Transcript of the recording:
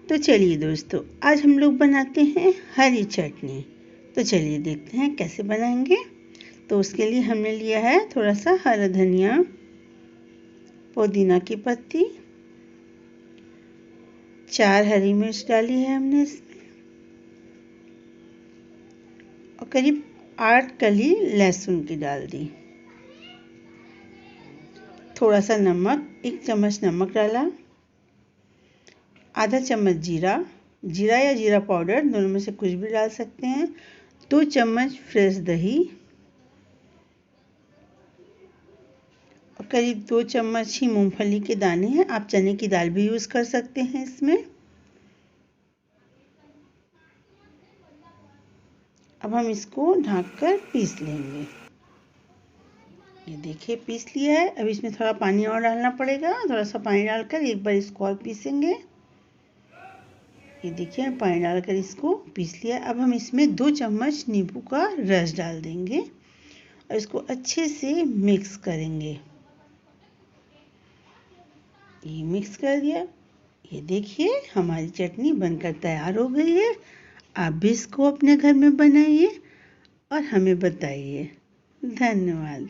तो चलिए दोस्तों, आज हम लोग बनाते हैं हरी चटनी। तो चलिए देखते हैं कैसे बनाएंगे। तो उसके लिए हमने लिया है थोड़ा सा हरा धनिया, पुदीना की पत्ती, 4 हरी मिर्च डाली है हमने इसमें, और करीब 8 कली लहसुन की डाल दी। थोड़ा सा नमक, 1 चम्मच नमक डाला, आधा चम्मच जीरा या जीरा पाउडर, दोनों में से कुछ भी डाल सकते हैं। 2 चम्मच फ्रेश दही और करीब 2 चम्मच ही मूंगफली के दाने हैं। आप चने की दाल भी यूज़ कर सकते हैं इसमें। अब हम इसको ढककर पीस लेंगे। ये देखिए पीस लिया है। अब इसमें थोड़ा पानी और डालना पड़ेगा। थोड़ा सा पानी डालकर एक बार इसको और पीसेंगे। ये देखिए पानी डालकर इसको पीस लिया। अब हम इसमें 2 चम्मच नींबू का रस डाल देंगे और इसको अच्छे से मिक्स करेंगे। ये मिक्स कर दिया। ये देखिए हमारी चटनी बनकर तैयार हो गई है। आप भी इसको अपने घर में बनाइए और हमें बताइए। धन्यवाद।